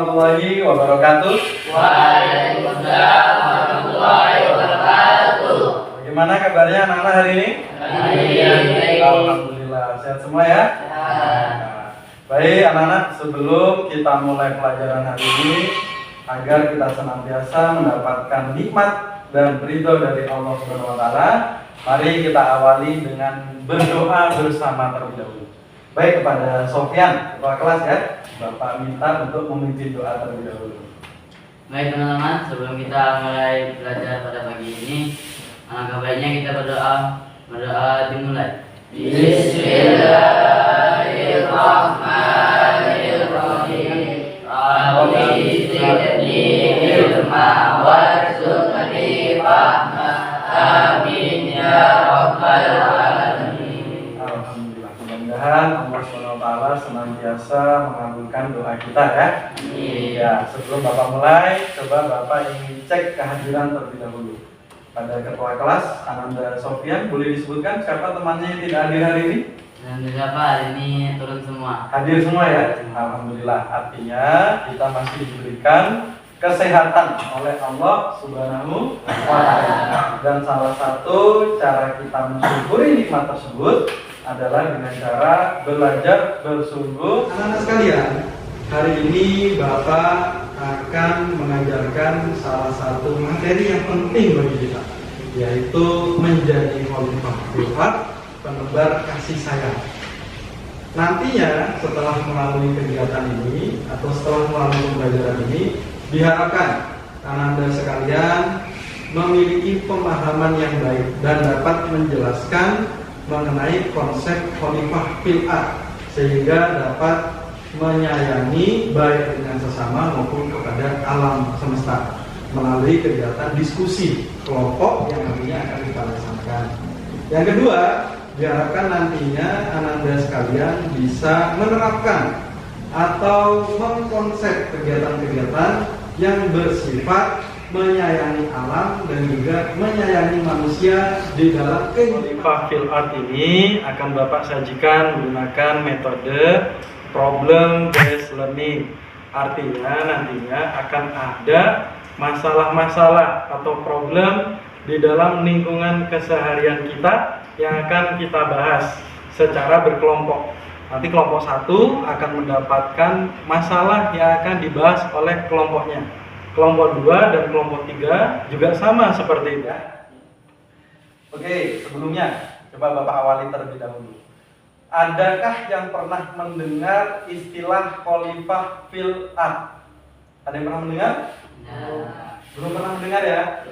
warahmatullahi wabarakatuh. Waalaikumsalam warahmatullahi wabarakatuh. Bagaimana kabarnya anak-anak hari ini? Alhamdulillah, sehat semua ya? Nah, baik anak-anak, sebelum kita mulai pelajaran hari ini, agar kita senantiasa mendapatkan nikmat dan ridho dari Allah Subhanahu wa taala, mari kita awali dengan berdoa bersama terlebih dahulu. Baik, kepada Sofyan, kepala kelas ya, Bapak minta untuk memimpin doa terlebih dahulu. Baik teman-teman, sebelum kita mulai belajar pada pagi ini, alangkah baiknya kita berdoa. Berdoa dimulai. Bismillahirrahmanirrahim. Rabbi zidni ilma warzuqni fahma. Amin ya rabbal alamin. Alhamdulillah, mudah-mudahan Allah Subhanahu wa taala senantiasa mengabulkan doa kita ya. Iya, sebelum Bapak mulai, coba Bapak ingin cek kehadiran terlebih dahulu. Pada ketua kelas Ananda Sofyan, boleh disebutkan siapa temannya yang tidak hadir hari ini? Alhamdulillah Pak, hari ini turun semua. Hadir semua ya? Alhamdulillah, artinya kita masih diberikan kesehatan oleh Allah Subhanahu wa taala. Dan salah satu cara kita mensyukuri nikmat tersebut adalah dengan cara belajar bersungguh. Anak-anak sekalian, hari ini Bapak akan mengajarkan salah satu materi yang penting bagi kita, yaitu menjadi khalifah Tuhan, penebar kasih sayang. Nantinya setelah melalui kegiatan ini atau setelah melalui pembelajaran ini, diharapkan Anda sekalian memiliki pemahaman yang baik dan dapat menjelaskan mengenai konsep khalifah fil ard, sehingga dapat menyayangi baik dengan sesama maupun kepada alam semesta melalui kegiatan diskusi kelompok yang nantinya akan kita laksanakan. Yang kedua, diharapkan nantinya Ananda sekalian bisa menerapkan atau mengkonsep kegiatan-kegiatan yang bersifat menyayangi alam dan juga menyayangi manusia di dalam khalifah fil ard ini akan Bapak sajikan menggunakan metode problem based learning. Artinya nantinya akan ada masalah-masalah atau problem di dalam lingkungan keseharian kita yang akan kita bahas secara berkelompok. Nanti kelompok 1 akan mendapatkan masalah yang akan dibahas oleh kelompoknya. Kelompok 2 dan kelompok 3 juga sama seperti itu. Oke, sebelumnya coba Bapak awali terlebih dahulu. Adakah yang pernah mendengar istilah khalifah fil ard? Ada yang pernah mendengar? Belum pernah mendengar ya?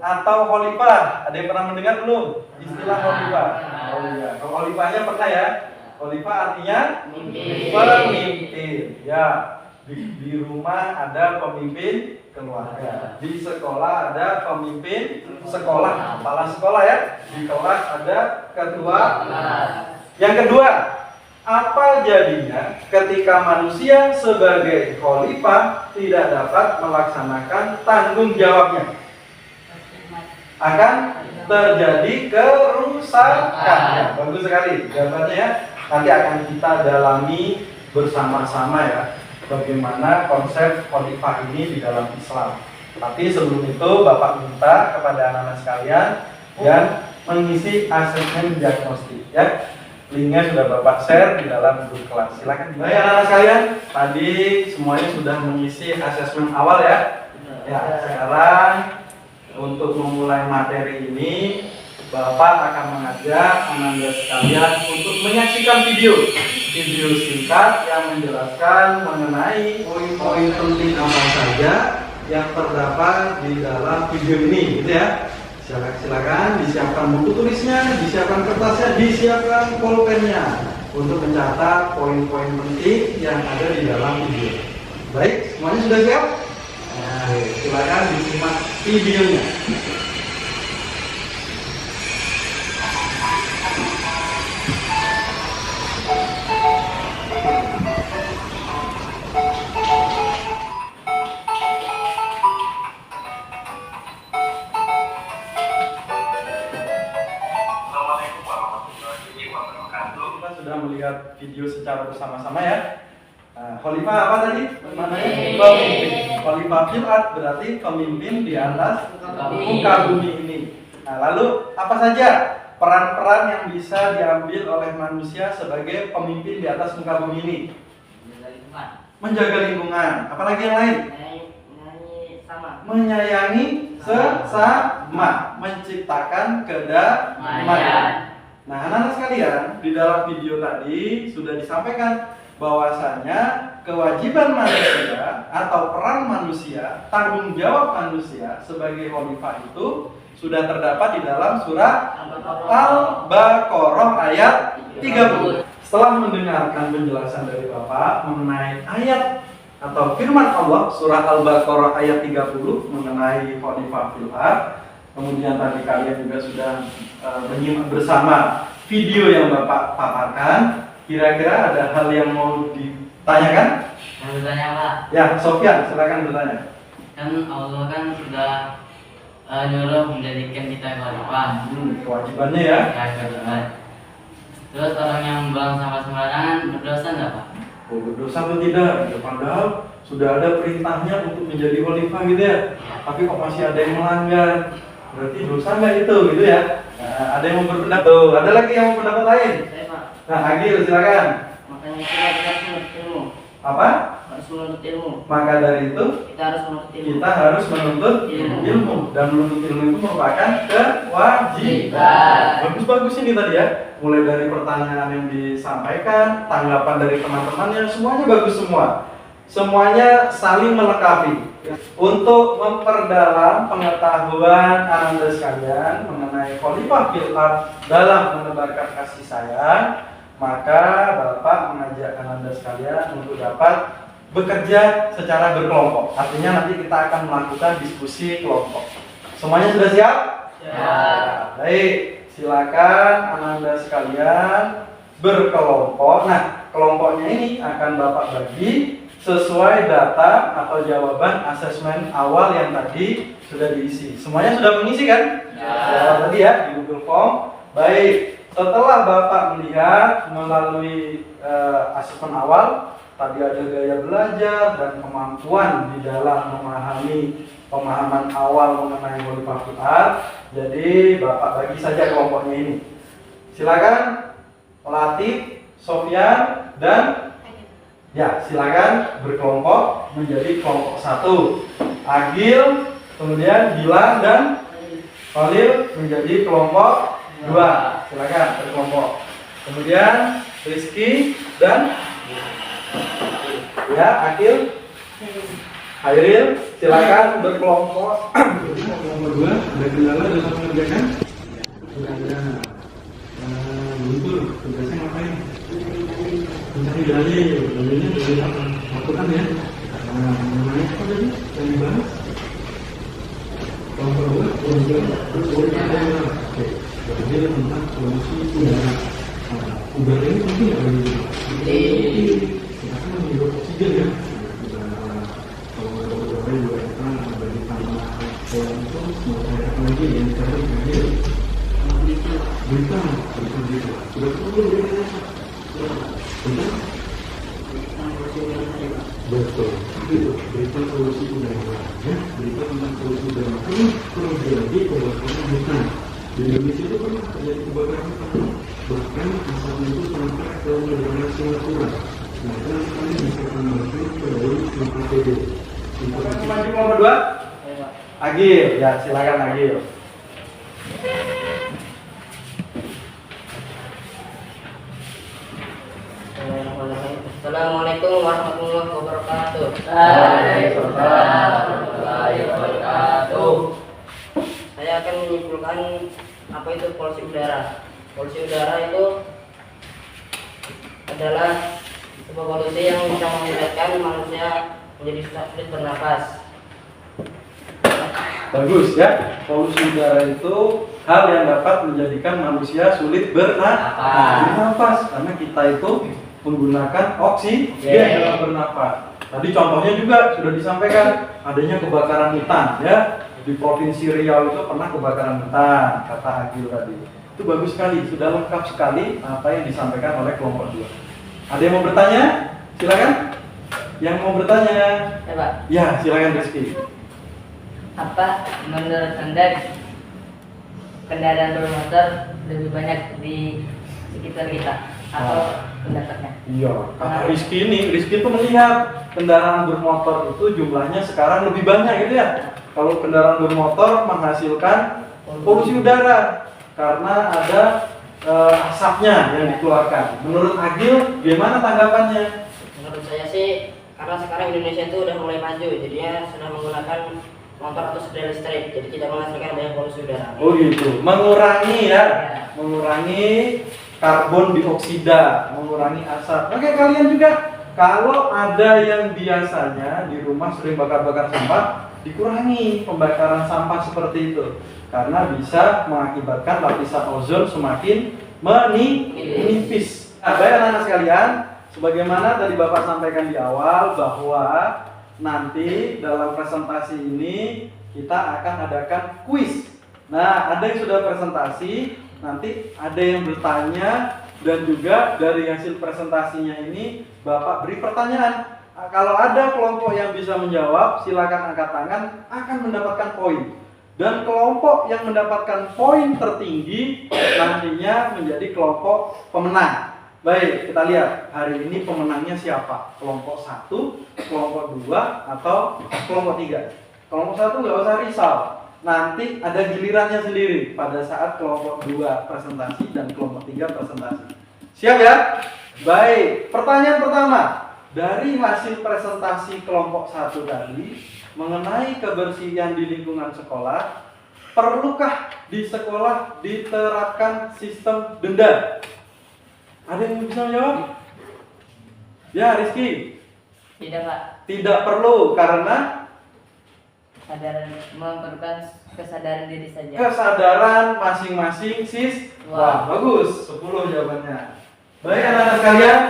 Atau khalifah? Ada yang pernah mendengar belum? Istilah khalifah. Oh iya, kalau khalifahnya pernah ya? Khalifah artinya pemimpin. Ya, di rumah ada pemimpin keluarga. Di sekolah ada pemimpin sekolah, kepala sekolah ya. Di kelas ada ketua. Yang kedua, apa jadinya ketika manusia sebagai khalifah tidak dapat melaksanakan tanggung jawabnya? Akan terjadi kerusakan. Bagus sekali jawabannya ya. Nanti akan kita dalami bersama-sama ya, bagaimana konsep khalifah ini di dalam Islam. Tapi sebelum itu Bapak minta kepada anak-anak sekalian yang mengisi asesmen diagnostik ya. Linknya sudah Bapak share di dalam grup kelas. Silakan. Baik anak-anak sekalian, tadi semuanya sudah mengisi asesmen awal ya. Ya, sekarang untuk memulai materi ini, Bapak akan mengajak Ananda sekalian untuk menyaksikan video singkat yang menjelaskan mengenai poin-poin penting apa saja yang terdapat di dalam video ini, gitu ya. Silakan disiapkan buku tulisnya, disiapkan kertasnya, disiapkan pulpennya untuk mencatat poin-poin penting yang ada di dalam video. Baik, semuanya sudah siap? Nah, silakan disimak videonya. Sudah melihat video secara bersama-sama ya. Nah, khalifah apa tadi? Namanya? Pemimpin. Pemimpin. Khalifah fil ard berarti pemimpin di atas muka bumi ini. Nah, lalu apa saja peran-peran yang bisa diambil oleh manusia sebagai pemimpin di atas muka bumi ini? Menjaga lingkungan. Apalagi yang lain? Menyayangi sesama, menciptakan kedamaian. Nah, anak-anak sekalian, di dalam video tadi sudah disampaikan bahwasanya kewajiban manusia atau peran manusia, tanggung jawab manusia sebagai khalifah itu sudah terdapat di dalam surah Al-Baqarah ayat 30. Setelah mendengarkan penjelasan dari Bapak mengenai ayat atau firman Allah surah Al-Baqarah ayat 30 mengenai khalifah fil ard, kemudian tadi kalian juga sudah menyimak bersama video yang Bapak paparkan. Kira-kira ada hal yang mau ditanyakan? Yang bertanya Pak. Ya, Sofyan, silakan bertanya. Kan Allah kan sudah nyuruh menjadikan kita khalifah. Kewajibannya ya. Ya, kewajiban. Terus orang yang buang sampah sembarangan berdosa nggak Pak? Oh, berdosa atau tidak? Ya, padahal sudah ada perintahnya untuk menjadi khalifah gitu ya. Tapi kok masih ada yang melanggar? Berarti dosa nggak itu gitu ya? Nah, ada yang mau berpendapat? Tuh, ada lagi yang mau pendapat lain? Saya Pak. Nah, Agil silakan. Makanya kita harus menuntut ilmu. Apa? Harus menuntut ilmu. Maka dari itu Kita harus menuntut ilmu. kita harus menuntut ilmu, dan menuntut ilmu itu merupakan kewajiban. Bagus-bagus ini tadi ya. Mulai dari pertanyaan yang disampaikan, tanggapan dari teman-temannya, semuanya bagus semua. Semuanya saling melengkapi. Untuk memperdalam pengetahuan Anda sekalian mengenai khalifah fil ard dalam menebarkan kasih sayang, maka Bapak mengajak Anda sekalian untuk dapat bekerja secara berkelompok. Artinya nanti kita akan melakukan diskusi kelompok. Semuanya sudah siap? Ya. Baik, silakan Anda sekalian berkelompok. Nah, kelompoknya ini akan Bapak bagi sesuai data atau jawaban asesmen awal yang tadi sudah diisi. Semuanya sudah mengisi kan? Ya. Tadi ya di Google Form. Baik, setelah Bapak melihat melalui asesmen awal, tadi ada gaya belajar dan kemampuan di dalam memahami pemahaman awal mengenai khalifah fil ard. Jadi Bapak bagi saja kelompoknya ini. Silakan Latif, Sofyan, dan ya, silakan berkelompok menjadi kelompok 1. Agil, kemudian Gilang dan Khalil menjadi kelompok 2. Silakan berkelompok. Kemudian Rizky dan ya, Akil, Hairil, silakan berkelompok. Kelompok 2, ada kendala dalam mengerjakan? Sudah ada. Guntur, tugasnya ngapain? Mencari dalil, dalilnya dalil apa? Al-Quran ya. Nah, mengenai apa tadi yang dibahas? Kelompok 2, solusi udara. Oke, dalil tentang solusi udara. Udara ini penting nggak bagi kita? Kita kan menghirup oksigen ya. Kalau ada udara juga kita bagi tanah itu mau saya lagi yang sekarang terakhir. Berita gitu. Sudah betul berita. Betul. Itu berita solusi udara. Ya, berita tentang solusi udara. Ini terjadi kebakaran hutan. Di Indonesia itu pernah terjadi kebakaran hutan. Bahkan asalnya itu sampai ke negara Singapura. Nah, kita sekarang bisa kembali ke dari KPD. Maju kelompok 2. Agil, ya silakan Agil. Assalamualaikum warahmatullahi wabarakatuh. Waalaikumsalam warahmatullahi wabarakatuh. Saya akan menyimpulkan apa itu polusi udara. Polusi udara itu adalah sebuah polusi yang bisa menyebabkan manusia menjadi sulit bernapas. Bagus ya, polusi udara itu hal yang dapat menjadikan manusia sulit bernapas karena kita itu menggunakan oksigen dalam bernapas. Tadi contohnya juga sudah disampaikan adanya kebakaran hutan ya, di Provinsi Riau itu pernah kebakaran hutan kata Agil tadi. Itu bagus sekali, sudah lengkap sekali apa yang disampaikan oleh kelompok 2. Ada yang mau bertanya? Silakan. Yang mau bertanya? Ya Pak, Ya, silakan Rizky. apa menurut Anda kendaraan bermotor lebih banyak di sekitar kita atau pendapatnya? Iya, kata Rizky itu melihat kendaraan bermotor itu jumlahnya sekarang lebih banyak gitu ya. Kalau kendaraan bermotor menghasilkan polusi udara karena ada asapnya yang dikeluarkan. Menurut Agil, gimana tanggapannya? Menurut saya sih, karena sekarang Indonesia itu udah mulai maju, jadinya sudah menggunakan motor atau sepeda listrik, jadi tidak menghasilkan banyak polusi udara. Oh gitu, mengurangi ya, Ya. mengurangi karbon dioksida, mengurangi asap. Oke, kalian juga kalau ada yang biasanya di rumah sering bakar-bakar sampah, dikurangi pembakaran sampah seperti itu karena bisa mengakibatkan lapisan ozon semakin menipis. Nah, baik anak-anak sekalian, sebagaimana tadi Bapak sampaikan di awal bahwa nanti dalam presentasi ini kita akan adakan kuis. Nah, ada yang sudah presentasi, nanti ada yang bertanya, dan juga dari hasil presentasinya ini Bapak beri pertanyaan. Kalau ada kelompok yang bisa menjawab, silakan angkat tangan, akan mendapatkan poin. Dan kelompok yang mendapatkan poin tertinggi nantinya menjadi kelompok pemenang. Baik, kita lihat hari ini pemenangnya siapa? Kelompok 1, kelompok 2, atau kelompok 3? Kelompok 1 nggak usah risau. Nanti ada gilirannya sendiri pada saat kelompok 2 presentasi dan kelompok 3 presentasi. Siap ya? Baik, pertanyaan pertama. Dari hasil presentasi kelompok 1 tadi mengenai kebersihan di lingkungan sekolah, perlukah di sekolah diterapkan sistem denda? Ada yang bisa menjawab? Ya, Rizky. Tidak Pak, Tidak perlu karena memerlukan kesadaran diri saja. kesadaran masing-masing siswa. Wah. Bagus, 10 jawabannya. Baik anak-anak sekalian,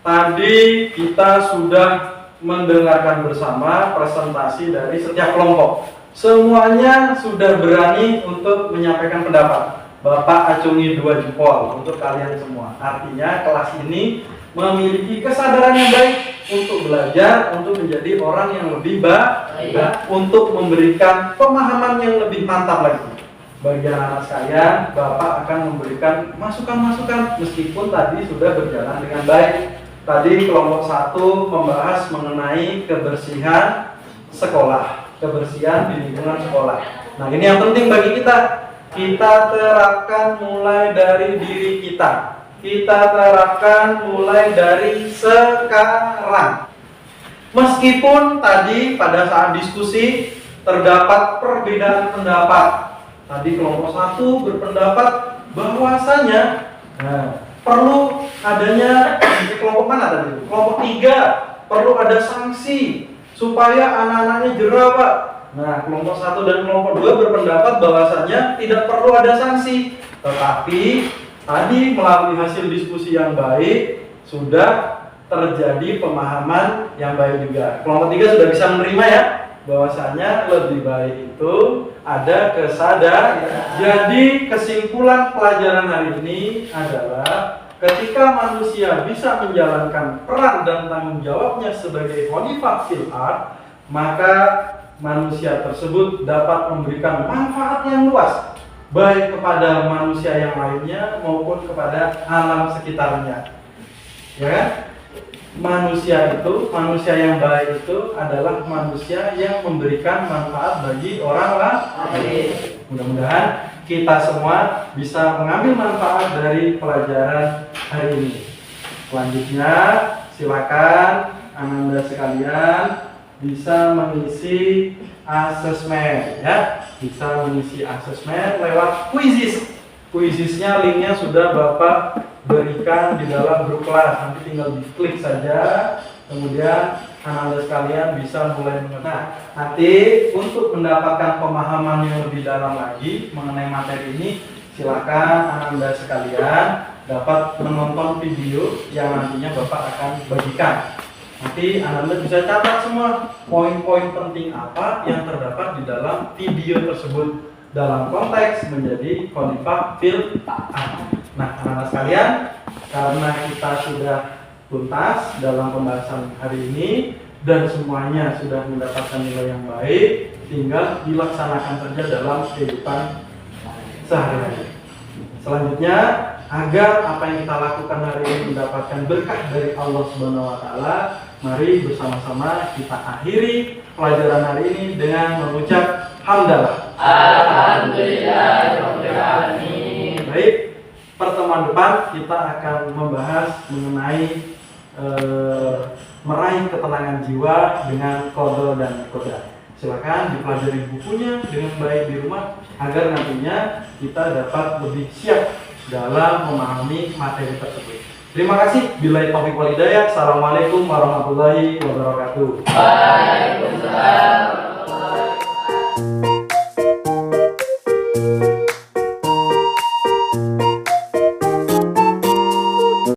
tadi kita sudah mendengarkan bersama presentasi dari setiap kelompok. Semuanya sudah berani untuk menyampaikan pendapat. Bapak acungi 2 jempol untuk kalian semua. Artinya kelas ini memiliki kesadaran yang baik untuk belajar, untuk menjadi orang yang lebih baik, untuk memberikan pemahaman yang lebih mantap lagi. Bagi anak-anak sekalian, Bapak akan memberikan masukan-masukan meskipun tadi sudah berjalan dengan baik. Tadi kelompok 1 membahas mengenai kebersihan sekolah, kebersihan di lingkungan sekolah. Nah, ini yang penting bagi kita. Kita terapkan mulai dari diri kita. Kita terapkan mulai dari sekarang. Meskipun tadi pada saat diskusi terdapat perbedaan pendapat. Tadi kelompok 1 berpendapat bahwasanya perlu adanya kelompok mana tadi? Kelompok 3 perlu ada sanksi supaya anak-anaknya jerah, Pak. Nah, kelompok 1 dan kelompok 2 berpendapat bahwasanya tidak perlu ada sanksi. Tetapi tadi melalui hasil diskusi yang baik sudah terjadi pemahaman yang baik juga. Kelompok 3 sudah bisa menerima ya bahwasanya lebih baik itu ada kesadaran. Jadi kesimpulan pelajaran hari ini adalah ketika manusia bisa menjalankan peran dan tanggung jawabnya sebagai khalifah fil ard, maka manusia tersebut dapat memberikan manfaat yang luas baik kepada manusia yang lainnya maupun kepada alam sekitarnya. Ya kan? Manusia yang baik itu adalah manusia yang memberikan manfaat bagi orang lain. Mudah-mudahan kita semua bisa mengambil manfaat dari pelajaran hari ini. Selanjutnya, silakan Anda sekalian bisa mengisi asesmen ya. Bisa mengisi asesmen lewat kuisis. Kuisisnya linknya sudah Bapak berikan di dalam grup kelas. Nanti tinggal diklik saja. Kemudian Anda sekalian bisa mulai mengenal. Nah, nanti untuk mendapatkan pemahaman yang lebih dalam lagi mengenai materi ini, silakan Anda sekalian dapat menonton video yang nantinya Bapak akan bagikan. Nanti Anda bisa catat semua poin-poin penting apa yang terdapat di dalam video tersebut dalam konteks menjadi khalifah fil ard. Nah, anak-anak sekalian, karena kita sudah tuntas dalam pembahasan hari ini dan semuanya sudah mendapatkan nilai yang baik, tinggal dilaksanakan saja dalam kehidupan sehari-hari. Selanjutnya, agar apa yang kita lakukan hari ini mendapatkan berkah dari Allah Subhanahu wa taala, mari bersama-sama kita akhiri pelajaran hari ini dengan mengucap hamdalah. Alhamdulillahirobbilalamin. Baik, pertemuan depan kita akan membahas mengenai meraih ketenangan jiwa dengan qada dan qadar. Silakan dipelajari bukunya dengan baik di rumah agar nantinya kita dapat lebih siap dalam memahami materi tersebut. Terima kasih. Billahi taufiq wal hidayah. Assalamualaikum warahmatullahi wabarakatuh. Waalaikumsalam.